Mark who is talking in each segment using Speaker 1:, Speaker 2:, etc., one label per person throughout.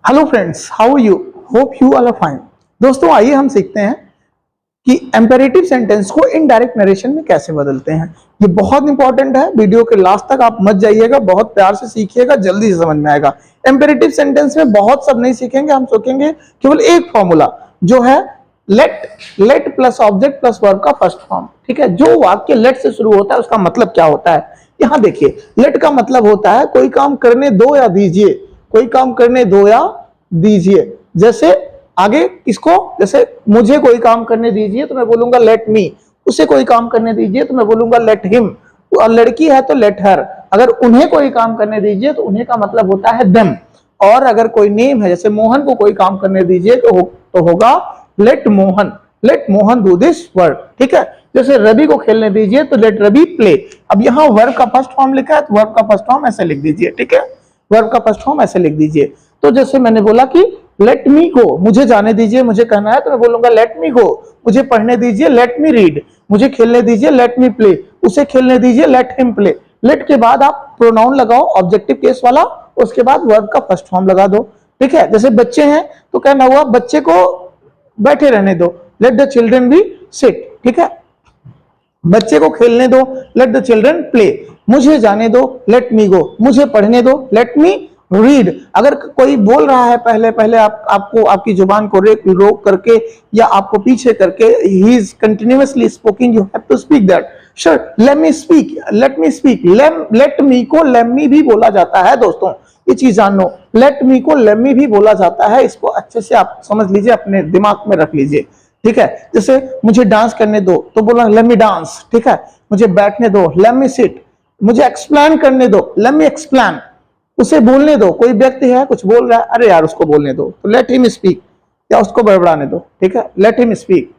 Speaker 1: Hello friends, how are you? Hope you all are fine. दोस्तों, आइए हम सीखते हैं कि इंपेरेटिव सेंटेंस को इनडायरेक्ट नरेशन में कैसे बदलते हैं। ये बहुत इंपॉर्टेंट है। वीडियो के लास्ट तक आप मत जाइएगा, बहुत प्यार से सीखिएगा, जल्दी से समझ में आएगा। इंपेरेटिव सेंटेंस में बहुत सब नहीं सीखेंगे, हम सीखेंगे केवल एक फॉर्मूला जो है late plus object plus verb का फर्स्ट फॉर्म। ठीक है, जो वाक्य लेट से शुरू होता है उसका मतलब क्या होता है। यहां देखिए, लेट का मतलब होता है कोई काम करने दो या दीजिए, कोई काम करने दो या दीजिए। जैसे आगे किसको, जैसे मुझे कोई काम करने दीजिए तो मैं बोलूंगा लेट मी, उसे कोई काम करने दीजिए तो मैं बोलूंगा लेट हिम, और लड़की है तो लेट हर। अगर उन्हें कोई काम करने दीजिए तो उन्हें का मतलब होता है देम। और अगर कोई नेम है, जैसे मोहन को कोई काम करने दीजिए तो होगा let Mohan do this work. ठीक है, जैसे रवि को खेलने दीजिए तो लेट रवि प्ले। अब यहाँ वर्ब का फर्स्ट फॉर्म लिखा है तो वर्ब का फर्स्ट फॉर्म ऐसे लिख दीजिए। ठीक है, वर्ब का फर्स्ट फॉर्म ऐसे लिख दीजिए। तो जैसे मैंने बोला कि लेट मी गो, मुझे जाने दीजिए, मुझे कहना है तो मैं बोलूंगा लेट मी गो। मुझे पढ़ने दीजिए, लेट मी रीड। मुझे खेलने दीजिए, लेट मी प्ले। उसे खेलने दीजिए, लेट हिम प्ले। लेट के बाद आप प्रोनाउन लगाओ ऑब्जेक्टिव केस वाला, उसके बाद वर्ब का फर्स्ट फॉर्म लगा दो। ठीक है, जैसे बच्चे हैं तो कहना हुआ बच्चे को बैठे रहने दो, let the children be sit. ठीक है, बच्चे को खेलने दो, लेट द चिल्ड्रन प्ले। मुझे जाने दो, लेट मी गो। मुझे पढ़ने दो, लेट मी रीड। अगर कोई बोल रहा है पहले पहले आपको आपकी जुबान को रोक करके या आपको पीछे करके, he is continuously speaking, you have to speak that. Sure, let me speak, let me speak. Let me को लेट मी भी बोला जाता है दोस्तों, ये चीज जान लो। लेट मी को लेट मी भी बोला जाता है, इसको अच्छे से आप समझ लीजिए, अपने दिमाग में रख लीजिए। ठीक है, जैसे मुझे डांस करने दो तो बोला लेट मी डांस। ठीक है, मुझे बैठने दो, लेट मी सिट। मुझे एक्सप्लेन करने दो, लेट मी एक्सप्लेन। उसे बोलने दो, कोई व्यक्ति है कुछ बोल रहा है, अरे यार उसको बोलने दो, तो लेट हिम स्पीक, या उसको बड़बड़ाने दो। ठीक है, लेट हिम स्पीक।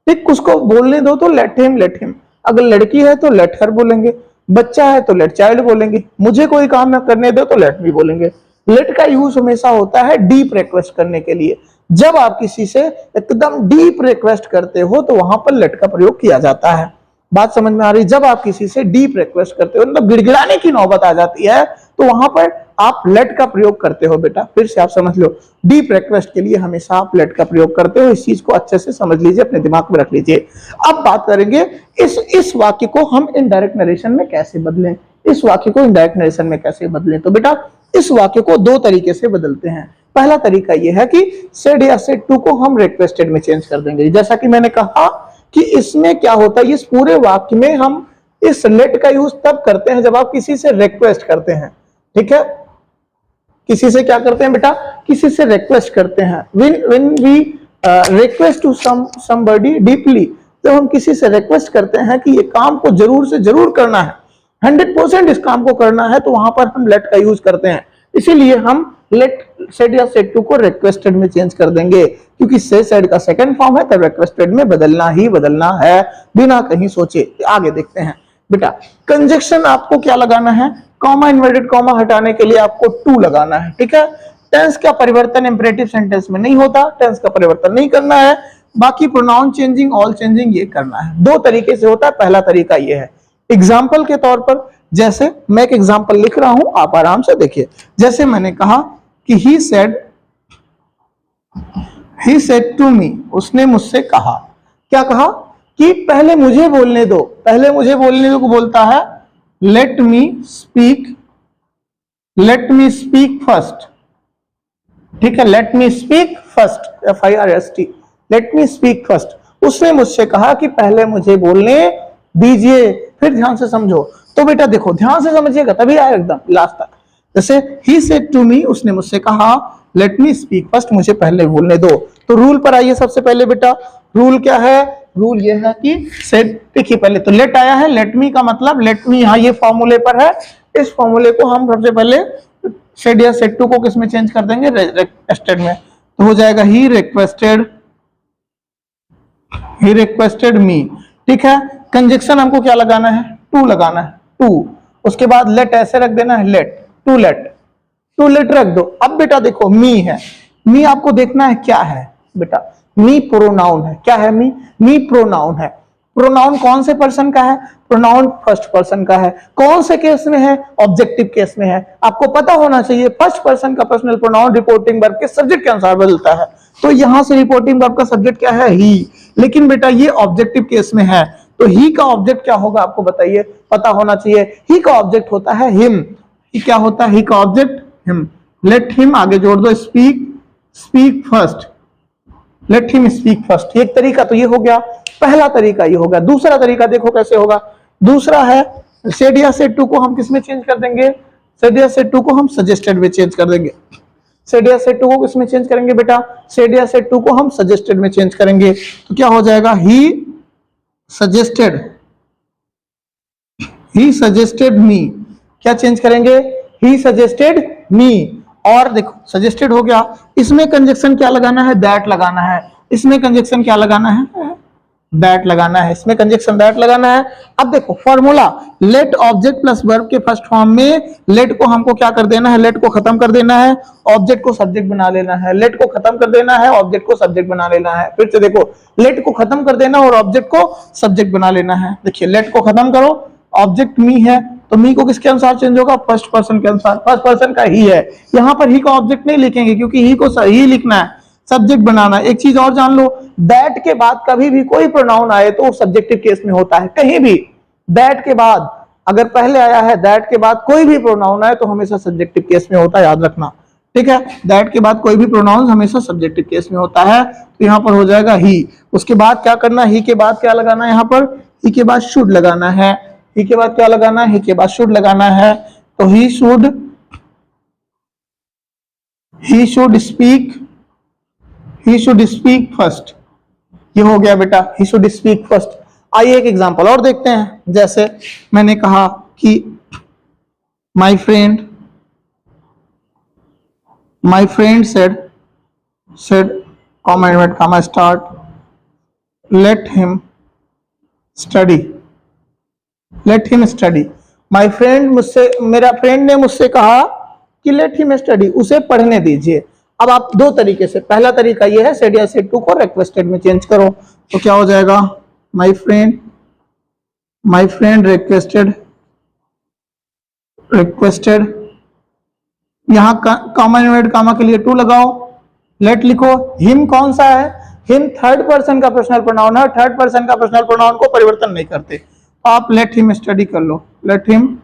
Speaker 1: ठीक, उसको बोलने दो तो लेट हिम। अगर लड़की है तो लेट हर बोलेंगे, बच्चा है तो लेट चाइल्ड बोलेंगे, मुझे कोई काम न करने दो तो लेट मी बोलेंगे। लेट का यूज हमेशा होता है डीप रिक्वेस्ट करने के लिए। जब आप किसी से एकदम डीप रिक्वेस्ट करते हो तो वहां पर लेट का प्रयोग किया जाता है। बात समझ में आ रही? जब आप किसी से डीप रिक्वेस्ट करते हो, मतलब गिड़गिड़ाने की नौबत आ जाती है, तो वहां पर आप लेट का प्रयोग करते हो। बेटा फिर से आप समझ लो, डीप रिक्वेस्ट के लिए हमेशा आप लेट का प्रयोग करते हो। इस चीज को अच्छे से समझ लीजिए, अपने दिमाग में रख लीजिए। अब बात करेंगे इस वाक्य को हम इनडायरेक्ट नरेशन में कैसे बदलें। इस वाक्य को इनडायरेक्ट नरेशन में कैसे बदलें? तो बेटा इस वाक्य को दो तरीके से बदलते हैं। पहला तरीका यह है कि सेड या सेड टू को हम रिक्वेस्टेड में चेंज कर देंगे। जैसा कि मैंने कहा कि इसमें क्या होता है, इस पूरे वाक्य में हम इस लेट का यूज तब करते हैं जब आप किसी से रिक्वेस्ट करते हैं। ठीक है, किसी से क्या करते हैं बेटा? किसी से रिक्वेस्ट करते हैं। when we request to somebody deeply, जब हम किसी से रिक्वेस्ट करते हैं कि ये काम को जरूर से जरूर करना है, 100% इस काम को करना है, तो वहां पर हम लेट का यूज करते हैं। इसीलिए हम लेट सेड या सेड टू को रिक्वेस्टेड में चेंज कर देंगे, क्योंकि सेड का सेकंड फॉर्म है, तो रिक्वेस्टेड में बदलना ही बदलना है, बिना कहीं सोचे। आगे देखते हैं बेटा, कंजक्शन आपको क्या लगाना है? कॉमा, इन्वर्टेड कॉमा हटाने के लिए आपको टू लगाना है। ठीक है, टेंस का परिवर्तन इंपेरेटिव सेंटेंस में नहीं होता, टेंस का परिवर्तन नहीं करना है। बाकी प्रोनाउन चेंजिंग, ऑल चेंजिंग ये करना है। दो तरीके से होता है, पहला तरीका ये है एग्जाम्पल के तौर पर। जैसे मैं एक एग्जाम्पल लिख रहा हूं, आप आराम से देखिए। जैसे मैंने कहा कि ही सेड टू मी, उसने मुझसे कहा। क्या कहा? कि पहले मुझे बोलने दो। पहले मुझे बोलने दो को बोलता है लेट मी स्पीक फर्स्ट। ठीक है, late me speak first, FIRST, late me speak first. उसने मुझसे कहा कि पहले मुझे बोलने दीजिए। फिर ध्यान से समझो। तो बेटा देखो, ध्यान से समझिएगा तभी आए एकदम लास्ट तक। जैसे ही सेड टू मी, उसने मुझसे कहा लेट मी स्पीक फर्स्ट, मुझे पहले बोलने दो। तो रूल पर आइए सबसे पहले बेटा। रूल क्या है? रूल ये है कि सेड, देखिए पहले तो लेट आया है, लेट मी का मतलब लेट मी यहाँ ये फॉर्मूले पर है। इस फॉर्मूले को हम सबसे पहले सेड या सेड टू को किस में चेंज कर देंगे? रिक्वेस्टेड में। तो हो जाएगा ही रिक्वेस्टेड मी। ठीक है, कंजक्शन हमको क्या लगाना है? टू लगाना है, टू। उसके बाद लेट ऐसे रख देना है, टू लेट रख दो। अब बेटा देखो, मी है, मी आपको देखना है क्या है बेटा? मी प्रोनाउन है। क्या है? मी प्रोनाउन है। प्रोनाउन कौन से पर्सन का है? प्रोनाउन फर्स्ट पर्सन का है। कौन से केस में है? ऑब्जेक्टिव केस में है। आपको पता होना चाहिए फर्स्ट पर्सन का पर्सनल प्रोनाउन रिपोर्टिंग वर्ब के सब्जेक्ट के अनुसार बदलता है। तो यहां से रिपोर्टिंग वर्ब का सब्जेक्ट क्या है? ही। लेकिन बेटा ये ऑब्जेक्टिव केस में है, तो ही का ऑब्जेक्ट क्या होगा आपको बताइए, पता होना चाहिए। ही का ऑब्जेक्ट होता है हिम। ही क्या होता है? ही का ऑब्जेक्ट हिम। लेट हिम आगे जोड़ दो, speak first. Let him speak first. एक तरीका तो ये हो गया, पहला तरीका ये हो गया। दूसरा तरीका देखो कैसे होगा। दूसरा है सेड या सेड टू को हम किस में चेंज कर देंगे? सेड या सेड टू को हम सजेस्टेड में चेंज कर देंगे। सेड या सेड टू को किस में चेंज करेंगे बेटा? सेड या सेड टू को हम सजेस्टेड में चेंज करेंगे। तो क्या हो जाएगा? He suggested me. क्या चेंज करेंगे? He suggested me. और देखो सजेस्टेड हो गया, इसमें कंजक्शन क्या लगाना है? दैट लगाना है। इसमें कंजक्शन क्या लगाना है? दैट लगाना है। इसमें कंजक्शन दैट लगाना है। अब देखो formula, let object plus verb के फर्स्ट फॉर्म में लेट को हमको क्या कर देना है? लेट को खत्म कर देना है, ऑब्जेक्ट को सब्जेक्ट बना लेना है। लेट को खत्म कर देना है, ऑब्जेक्ट को सब्जेक्ट बना लेना है। फिर से देखो, लेट को खत्म कर देना और ऑब्जेक्ट को सब्जेक्ट बना लेना है। देखिए लेट को खत्म करो, ऑब्जेक्ट मी है, तो मी को किसके अनुसार चेंज होगा? फर्स्ट पर्सन के अनुसार। फर्स्ट पर्सन का ही है, यहां पर ही का ऑब्जेक्ट नहीं लिखेंगे क्योंकि ही को सही लिखना है, सब्जेक्ट बनाना। एक चीज और जान लो, दैट के बाद कभी भी कोई प्रोनाउन आए तो सब्जेक्टिव केस में होता है। कहीं भी दैट के बाद अगर पहले आया है, दैट के बाद कोई भी प्रोनाउन आए तो हमेशा सब्जेक्टिव केस में होता है, याद रखना। ठीक है, दैट के बाद कोई भी प्रोनाउन हमेशा सब्जेक्टिव केस में होता है। तो यहां पर हो जाएगा ही। उसके बाद क्या करना? ही के बाद क्या लगाना है? यहां पर ही के बाद शुड लगाना है। ही के बाद क्या लगाना है? ही के बाद शुड लगाना है। तो ही शुड स्पीक फर्स्ट। ये हो गया बेटा, ही शुड स्पीक फर्स्ट। आइए एक एग्जांपल और देखते हैं। जैसे मैंने कहा कि my friend said comma inverted comma start, let him study। My friend मेरा फ्रेंड ने मुझसे कहा कि लेट हिम स्टडी, उसे पढ़ने दीजिए। अब आप दो तरीके से, पहला तरीका ये है सेड या सेड टू को रिक्वेस्टेड में चेंज करो। तो क्या हो जाएगा? My friend requested. यहां कॉमा इन्वर्टेड कॉमा के लिए टू लगाओ, लेट लिखो। हिम कौन सा है? हिम थर्ड पर्सन का पर्सनल प्रोनाउन है। थर्ड पर्सन का पर्सनल प्रोनाउन को परिवर्तन नहीं करते। आप लेट हिम स्टडी कर लो, लेट हिम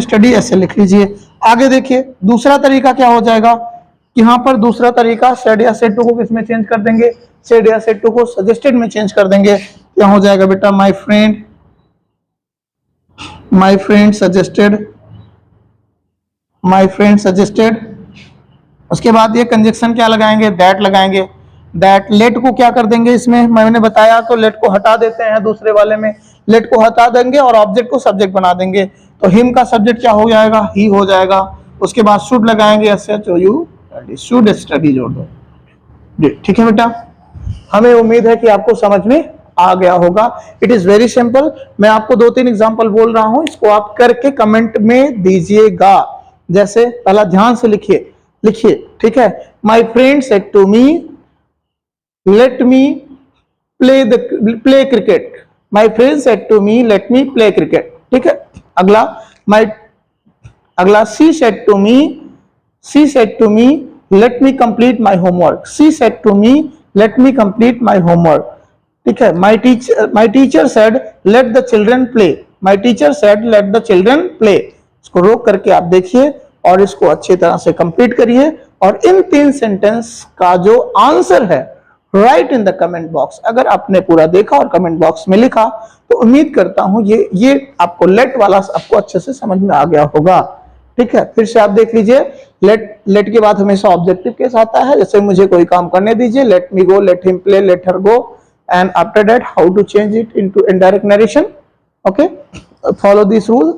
Speaker 1: स्टडी ऐसे लिख लीजिए। आगे देखिए दूसरा तरीका क्या हो जाएगा। यहां पर दूसरा तरीका सेड या सेड टू को किसमें चेंज कर देंगे? सेड या सेड टू को सजेस्टेड में चेंज कर देंगे। क्या हो जाएगा बेटा? My friend suggested. उसके बाद ये कंजक्शन क्या लगाएंगे? दैट लगाएंगे। दैट, लेट को क्या कर देंगे? इसमें मैंने बताया तो लेट को हटा देते हैं, दूसरे वाले में लेट को हटा देंगे और ऑब्जेक्ट को सब्जेक्ट बना देंगे। तो हिम का सब्जेक्ट क्या हो जाएगा? ही हो जाएगा। उसके बाद शुड लगाएंगे, शुड स्टडी जोड़ दो। ठीक है बेटा, हमें उम्मीद है कि आपको समझ में आ गया होगा। It is very simple. मैं आपको 2-3 एग्जांपल बोल रहा हूं, इसको आप करके कमेंट में दीजिएगा। जैसे पहला ध्यान से लिखिए, ठीक है। My friend said to me let me play cricket. My friend said to me let me play cricket. ठीक है। अगला she said to me let me complete my homework. She said to me let me complete my homework. ठीक है। My teacher said let the children play. My teacher said let the children play. इसको रोक करके आप देखिए और इसको अच्छी तरह से कंप्लीट करिए। और इन 3 सेंटेंस का जो आंसर है right in the comment box. अगर आपने पूरा देखा और कमेंट बॉक्स में लिखा तो उम्मीद करता हूं ये आपको लेट वाला आपको अच्छे से समझ में आ गया होगा। ठीक है, फिर से आप देख लीजिए। लेट के बाद हमेशा ऑब्जेक्टिव केस आता है। जैसे मुझे कोई काम करने दीजिए, let me go, let him play, let her go, and after that how to change it into indirect narration. Okay, follow this rule.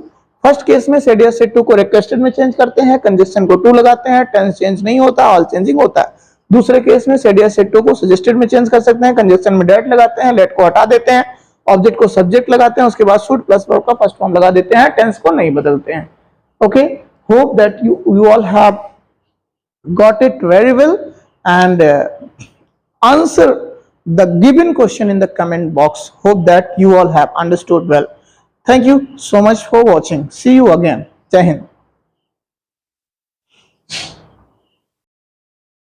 Speaker 1: First case में सेड या सेड टू को रिक्वेस्टेड में चेंज करते हैं, कंजक्शन को to लगाते हैं, tense change नहीं होता, ऑल चेंजिंग होता है। दूसरे केस में सेड या सेड टू को सजेस्टेड में चेंज कर सकते हैं, कंजक्शन में दैट लगाते हैं, लेट को हटा देते हैं, ऑब्जेक्ट को सब्जेक्ट लगाते हैं, उसके बाद शुड प्लस वर्ब का फर्स्ट फॉर्म लगा देते हैं, टेंस को नहीं बदलते हैं। Okay, hope that you all have got it very well and answer the given question in the comment box. Hope that you all have understood well. Thank you so much for watching. See you again. Jai Hind.